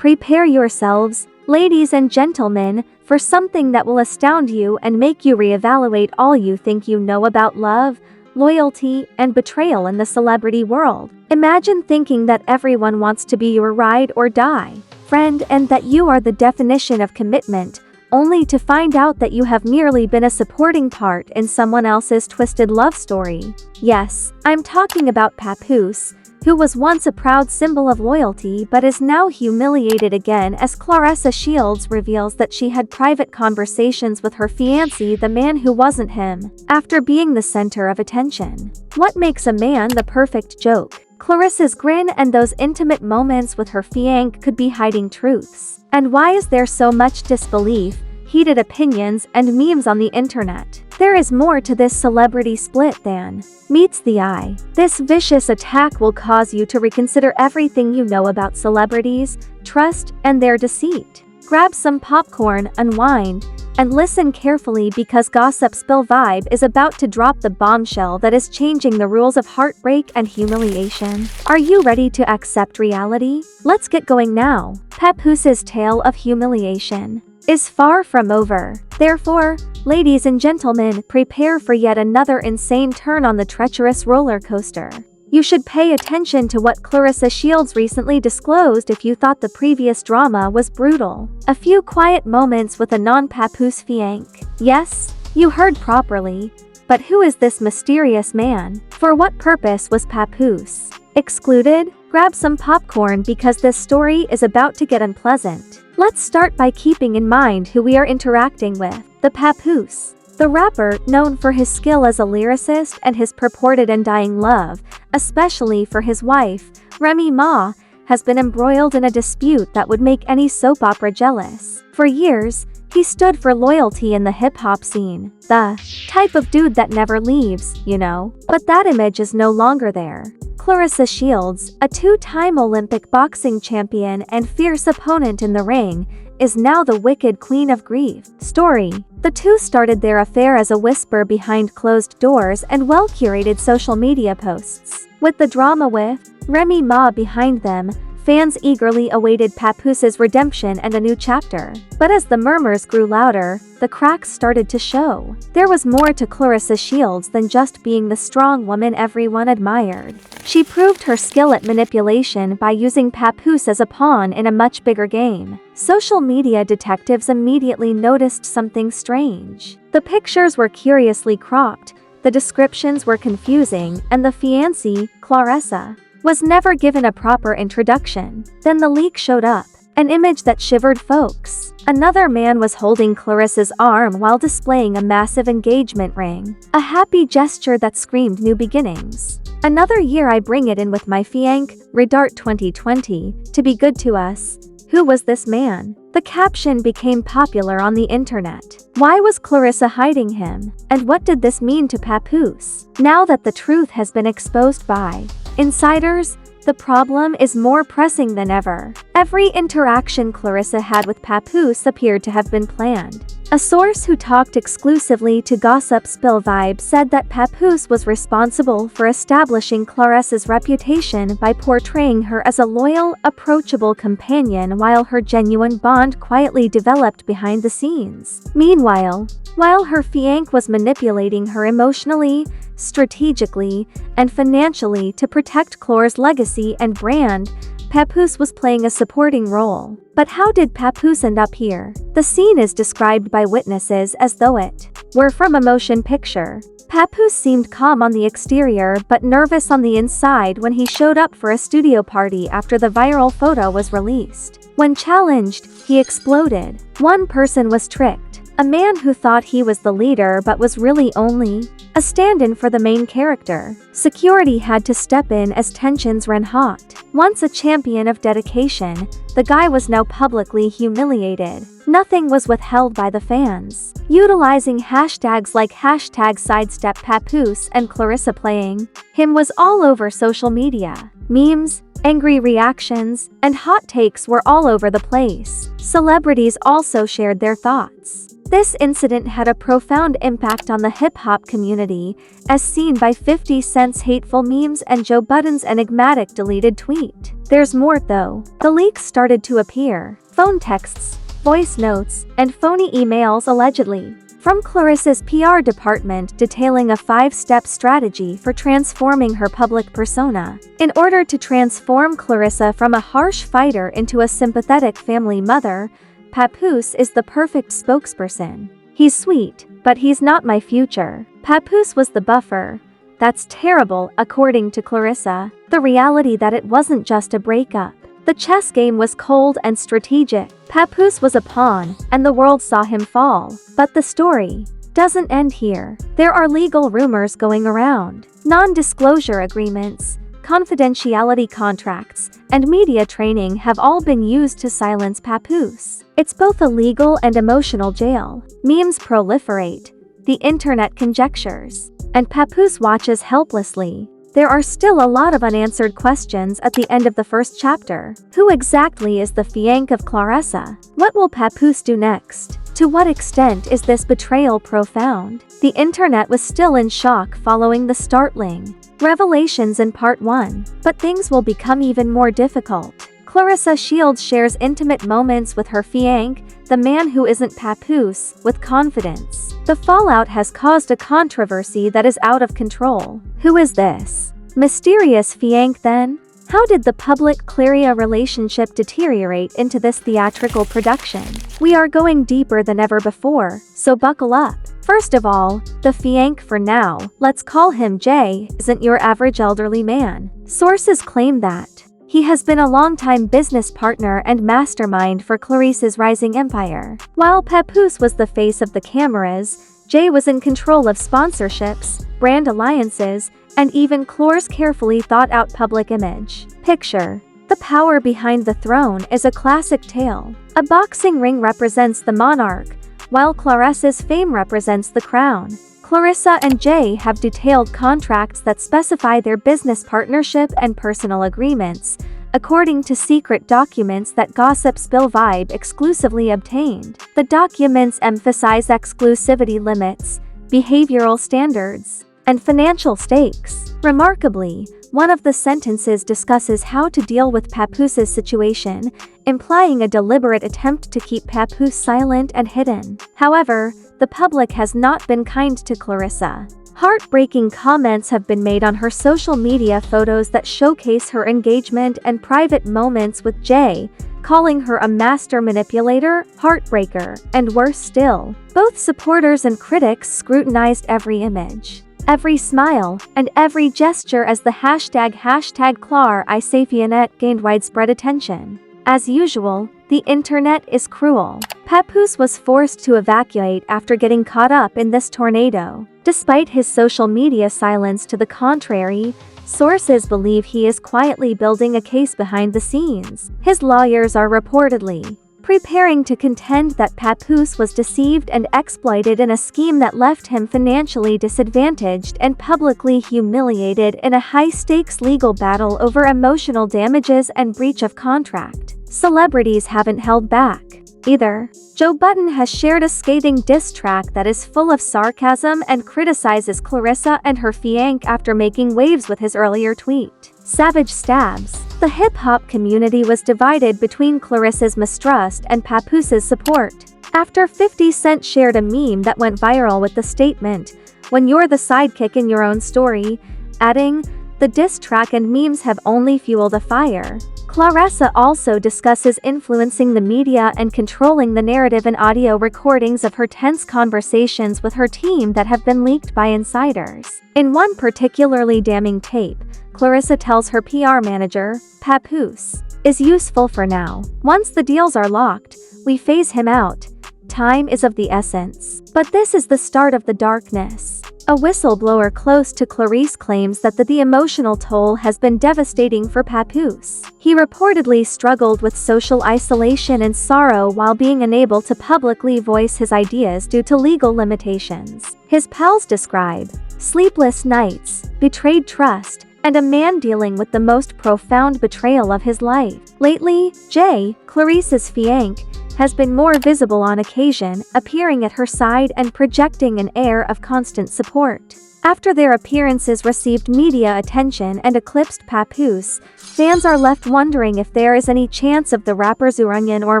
Prepare yourselves, ladies and gentlemen, for something that will astound you and make you reevaluate all you think you know about love, loyalty, and betrayal in the celebrity world. Imagine thinking that everyone wants to be your ride or die friend and that you are the definition of commitment, only to find out that you have merely been a supporting part in someone else's twisted love story. Yes, I'm talking about Papoose, who was once a proud symbol of loyalty but is now humiliated again as Claressa Shields reveals that she had private conversations with her fiancé, the man who wasn't him, after being the center of attention. What makes a man the perfect joke? Claressa's grin and those intimate moments with her fiank could be hiding truths. And why is there so much disbelief, heated opinions, and memes on the internet? There is more to this celebrity split than meets the eye. This vicious attack will cause you to reconsider everything you know about celebrities, trust, and their deceit. Grab some popcorn, unwind, and listen carefully because Gossip Spill Vibe is about to drop the bombshell that is changing the rules of heartbreak and humiliation. Are you ready to accept reality? Let's get going now. Papoose's tale of humiliation is far from over. Therefore, ladies and gentlemen, prepare for yet another insane turn on the treacherous roller coaster. You should pay attention to what Claressa Shields recently disclosed if you thought the previous drama was brutal. A few quiet moments with a non-Papoose fiank. Yes, you heard properly. But who is this mysterious man? For what purpose was Papoose excluded? Grab some popcorn because this story is about to get unpleasant. Let's start by keeping in mind who we are interacting with. The Papoose. The rapper, known for his skill as a lyricist and his purported undying love, especially for his wife, Remy Ma, has been embroiled in a dispute that would make any soap opera jealous. For years, he stood for loyalty in the hip-hop scene. The type of dude that never leaves, you know. But that image is no longer there. Claressa Shields, a two-time Olympic boxing champion and fierce opponent in the ring, is now the wicked queen of grief. Story. The two started their affair as a whisper behind closed doors and well-curated social media posts. With the drama with Remy Ma behind them, fans eagerly awaited Papoose's redemption and a new chapter. But as the murmurs grew louder, the cracks started to show. There was more to Claressa Shields than just being the strong woman everyone admired. She proved her skill at manipulation by using Papoose as a pawn in a much bigger game. Social media detectives immediately noticed something strange. The pictures were curiously cropped, the descriptions were confusing, and the fiancé, Claressa, was never given a proper introduction. Then the leak showed up, an image that shivered folks. Another man was holding Claressa's arm while displaying a massive engagement ring, a happy gesture that screamed new beginnings. Another year I bring it in with my fiank, Redart 2020, to be good to us. Who was this man? The caption became popular on the internet. Why was Claressa hiding him? And what did this mean to Papoose? Now that the truth has been exposed by insiders, the problem is more pressing than ever. Every interaction Claressa had with Papoose appeared to have been planned. A source who talked exclusively to Gossip Spill Vibe said that Papoose was responsible for establishing Claressa's reputation by portraying her as a loyal, approachable companion while her genuine bond quietly developed behind the scenes. Meanwhile, while her fiank was manipulating her emotionally, strategically, and financially to protect Claressa's legacy and brand, Papoose was playing a supporting role. But how did Papoose end up here? The scene is described by witnesses as though it were from a motion picture. Papoose seemed calm on the exterior but nervous on the inside when he showed up for a studio party after the viral photo was released. When challenged, he exploded. One person was tricked. A man who thought he was the leader but was really only a stand-in for the main character. Security had to step in as tensions ran hot. Once a champion of dedication, the guy was now publicly humiliated. Nothing was withheld by the fans. Utilizing hashtags like #sidestep Papoose and Claressa playing him was all over social media. Memes, angry reactions, and hot takes were all over the place. Celebrities also shared their thoughts. This incident had a profound impact on the hip-hop community, as seen by 50 Cent's hateful memes and Joe Budden's enigmatic deleted tweet. There's more though. The leaks started to appear. Phone texts, voice notes, and phony emails allegedly from Clarissa's PR department detailing a 5-step strategy for transforming her public persona. In order to transform Claressa from a harsh fighter into a sympathetic family mother, Papoose is the perfect spokesperson. He's sweet, but he's not my future. Papoose was the buffer. That's terrible, according to Claressa. The reality that it wasn't just a breakup. The chess game was cold and strategic. Papoose was a pawn, and the world saw him fall. But the story doesn't end here. There are legal rumors going around. Non-disclosure agreements, confidentiality contracts, and media training have all been used to silence Papoose. It's both a legal and emotional jail. Memes proliferate, the internet conjectures, and Papoose watches helplessly. There are still a lot of unanswered questions at the end of the first chapter. Who exactly is the Fiank of Claressa? What will Papoose do next? To what extent is this betrayal profound? The internet was still in shock following the startling revelations in part 1, but things will become even more difficult. Claressa Shields shares intimate moments with her Fiank, the man who isn't Papoose, with confidence. The fallout has caused a controversy that is out of control. Who is this mysterious Fiank then? How did the public-Claressa relationship deteriorate into this theatrical production? We are going deeper than ever before, so buckle up. First of all, the Fiank for now, let's call him Jay, isn't your average elderly man. Sources claim that he has been a longtime business partner and mastermind for Clarissa's rising empire. While Papoose was the face of the cameras, Jay was in control of sponsorships, brand alliances, and even Claressa's carefully thought-out public image. Picture the power behind the throne is a classic tale. A boxing ring represents the monarch, while Claressa's fame represents the crown. Claressa and Jay have detailed contracts that specify their business partnership and personal agreements, according to secret documents that Gossip Spill Vibe exclusively obtained. The documents emphasize exclusivity limits, behavioral standards, and financial stakes. Remarkably, one of the sentences discusses how to deal with Papoose's situation, implying a deliberate attempt to keep Papoose silent and hidden. However, the public has not been kind to Claressa. Heartbreaking comments have been made on her social media photos that showcase her engagement and private moments with Jay, calling her a master manipulator, heartbreaker, and worse still. Both supporters and critics scrutinized every image, every smile, and every gesture as the hashtag #ClarISayFianet gained widespread attention. As usual, the internet is cruel. Papoose was forced to evacuate after getting caught up in this tornado. Despite his social media silence to the contrary, sources believe he is quietly building a case behind the scenes. His lawyers are reportedly preparing to contend that Papoose was deceived and exploited in a scheme that left him financially disadvantaged and publicly humiliated in a high-stakes legal battle over emotional damages and breach of contract. Celebrities haven't held back either. Joe Budden has shared a scathing diss track that is full of sarcasm and criticizes Claressa and her Fiank after making waves with his earlier tweet. Savage stabs. The hip-hop community was divided between Claressa's mistrust and Papoose's support. After 50 Cent shared a meme that went viral with the statement, "When you're the sidekick in your own story," adding, "The diss track and memes have only fueled a fire." Claressa also discusses influencing the media and controlling the narrative in audio recordings of her tense conversations with her team that have been leaked by insiders. In one particularly damning tape, Claressa tells her PR manager, "Papoose is useful for now. Once the deals are locked, we phase him out. Time is of the essence." But this is the start of the darkness. A whistleblower close to Claressa claims that the emotional toll has been devastating for Papoose. He reportedly struggled with social isolation and sorrow while being unable to publicly voice his ideas due to legal limitations. His pals describe sleepless nights, betrayed trust, and a man dealing with the most profound betrayal of his life. Lately, Jay, Claressa's Fiank, has been more visible on occasion, appearing at her side and projecting an air of constant support. After their appearances received media attention and eclipsed Papoose, fans are left wondering if there is any chance of the rapper's reunion or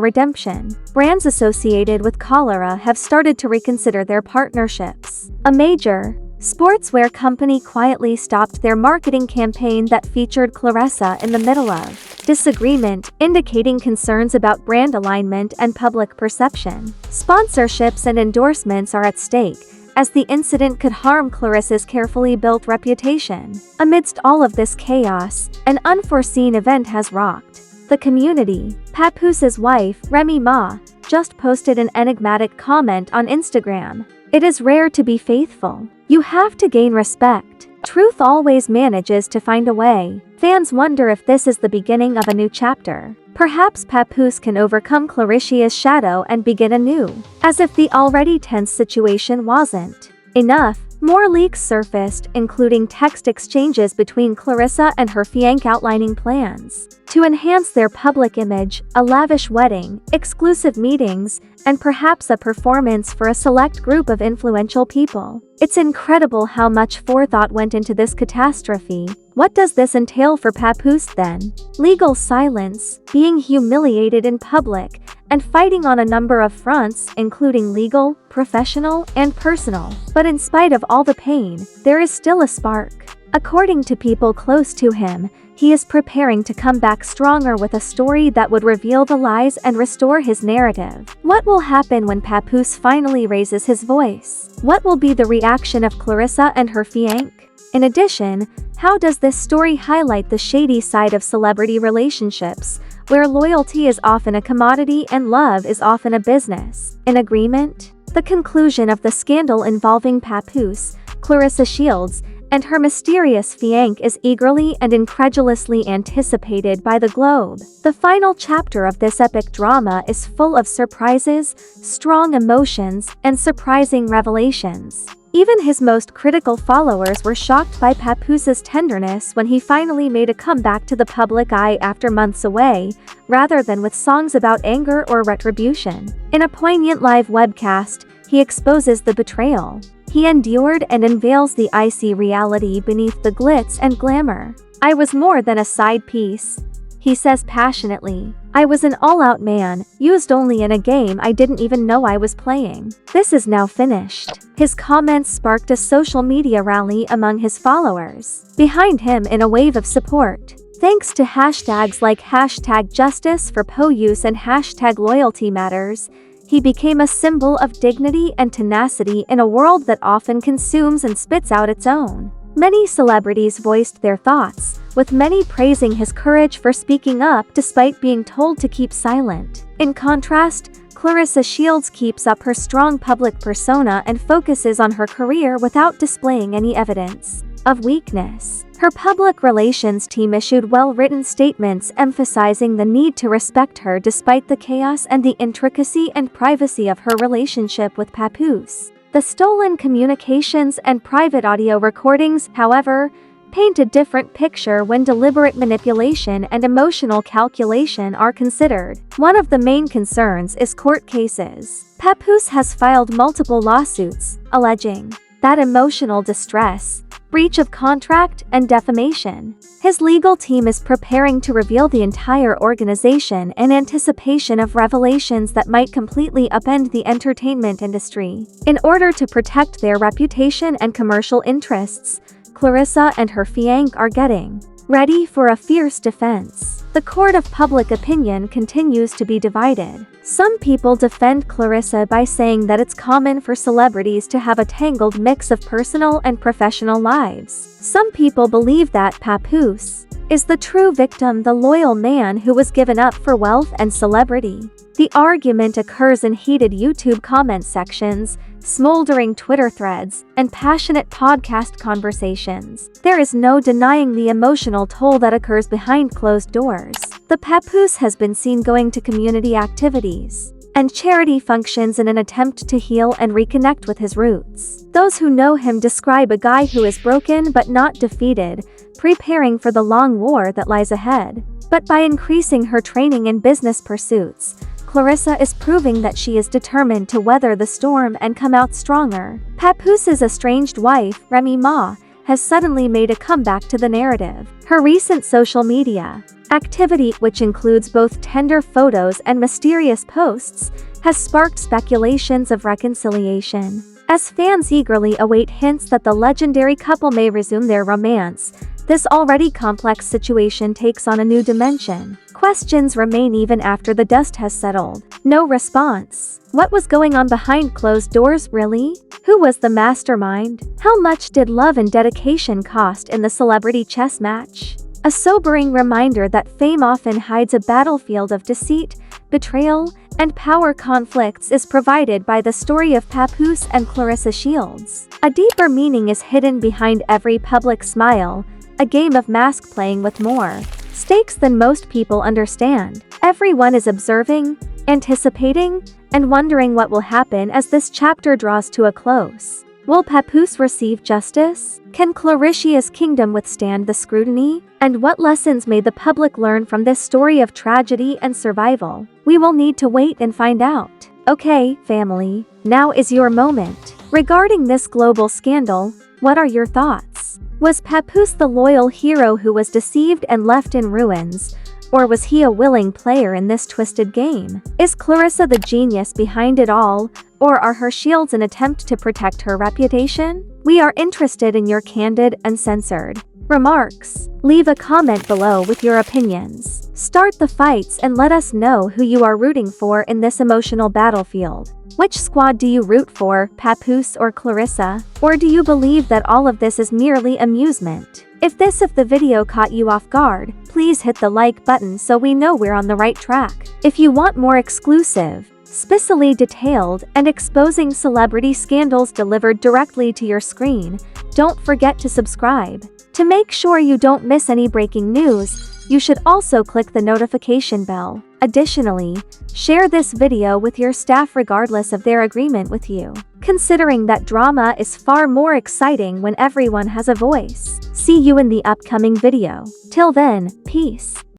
redemption. Brands associated with Claressa have started to reconsider their partnerships. A major sportswear company quietly stopped their marketing campaign that featured Claressa in the middle of disagreement, indicating concerns about brand alignment and public perception. Sponsorships and endorsements are at stake, as the incident could harm Claressa's carefully built reputation. Amidst all of this chaos, an unforeseen event has rocked the community. Papoose's wife, Remy Ma, just posted an enigmatic comment on Instagram. "It is rare to be faithful. You have to gain respect. Truth always manages to find a way." Fans wonder if this is the beginning of a new chapter. Perhaps Papoose can overcome Claressa's shadow and begin anew. As if the already tense situation wasn't enough, more leaks surfaced, including text exchanges between Claressa and her Fiank outlining plans to enhance their public image, a lavish wedding, exclusive meetings, and perhaps a performance for a select group of influential people. It's incredible how much forethought went into this catastrophe. What does this entail for Papoose then? Legal silence, being humiliated in public, and fighting on a number of fronts, including legal, professional, and personal. But in spite of all the pain, there is still a spark. According to people close to him, he is preparing to come back stronger with a story that would reveal the lies and restore his narrative. What will happen when Papoose finally raises his voice? What will be the reaction of Claressa and her Fiank? In addition, how does this story highlight the shady side of celebrity relationships, where loyalty is often a commodity and love is often a business? In agreement? The conclusion of the scandal involving Papoose, Claressa Shields, and her mysterious Fiank is eagerly and incredulously anticipated by the globe. The final chapter of this epic drama is full of surprises, strong emotions, and surprising revelations. Even his most critical followers were shocked by Papoose's tenderness when he finally made a comeback to the public eye after months away, rather than with songs about anger or retribution. In a poignant live webcast, he exposes the betrayal he endured and unveils the icy reality beneath the glitz and glamour. "I was more than a side piece," he says passionately. "I was an all-out man, used only in a game I didn't even know I was playing. This is now finished." His comments sparked a social media rally among his followers, behind him in a wave of support. Thanks to hashtags like #JusticeForPapoose and #LoyaltyMatters, he became a symbol of dignity and tenacity in a world that often consumes and spits out its own. Many celebrities voiced their thoughts, with many praising his courage for speaking up despite being told to keep silent. In contrast, Claressa Shields keeps up her strong public persona and focuses on her career without displaying any evidence of weakness. Her public relations team issued well-written statements emphasizing the need to respect her despite the chaos and the intricacy and privacy of her relationship with Papoose. The stolen communications and private audio recordings, however, paint a different picture when deliberate manipulation and emotional calculation are considered. One of the main concerns is court cases. Papoose has filed multiple lawsuits, alleging that emotional distress, breach of contract, and defamation. His legal team is preparing to reveal the entire organization in anticipation of revelations that might completely upend the entertainment industry. In order to protect their reputation and commercial interests, Claressa and her Fiank are getting ready for a fierce defense. The court of public opinion continues to be divided. Some people defend Claressa by saying that it's common for celebrities to have a tangled mix of personal and professional lives. Some people believe that Papoose is the true victim, the loyal man who was given up for wealth and celebrity. The argument occurs in heated YouTube comment sections, smoldering Twitter threads, and passionate podcast conversations. There is no denying the emotional toll that occurs behind closed doors. The Papoose has been seen going to community activities and charity functions in an attempt to heal and reconnect with his roots. Those who know him describe a guy who is broken but not defeated, preparing for the long war that lies ahead. But by increasing her training in business pursuits, Claressa is proving that she is determined to weather the storm and come out stronger. Papoose's estranged wife, Remy Ma, has suddenly made a comeback to the narrative. Her recent social media activity, which includes both tender photos and mysterious posts, has sparked speculations of reconciliation. As fans eagerly await hints that the legendary couple may resume their romance, this already complex situation takes on a new dimension. Questions remain even after the dust has settled. No response. What was going on behind closed doors, really? Who was the mastermind? How much did love and dedication cost in the celebrity chess match? A sobering reminder that fame often hides a battlefield of deceit, betrayal, and power conflicts is provided by the story of Papoose and Claressa Shields. A deeper meaning is hidden behind every public smile, a game of mask playing with more stakes than most people understand. Everyone is observing, anticipating, and wondering what will happen as this chapter draws to a close. Will Papoose receive justice? Can Claressa's kingdom withstand the scrutiny? And what lessons may the public learn from this story of tragedy and survival? We will need to wait and find out. Okay, family, now is your moment. Regarding this global scandal, what are your thoughts? Was Papoose the loyal hero who was deceived and left in ruins? Or was he a willing player in this twisted game? Is Claressa the genius behind it all, or are her shields an attempt to protect her reputation? We are interested in your candid, uncensored remarks. Leave a comment below with your opinions. Start the fights and let us know who you are rooting for in this emotional battlefield. Which squad do you root for, Papoose or Claressa? Or do you believe that all of this is merely amusement? If the video caught you off guard, please hit the like button so we know we're on the right track. If you want more exclusive, spicily detailed, and exposing celebrity scandals delivered directly to your screen, don't forget to subscribe. To make sure you don't miss any breaking news, you should also click the notification bell. Additionally, share this video with your staff regardless of their agreement with you, considering that drama is far more exciting when everyone has a voice. See you in the upcoming video. Till then, peace.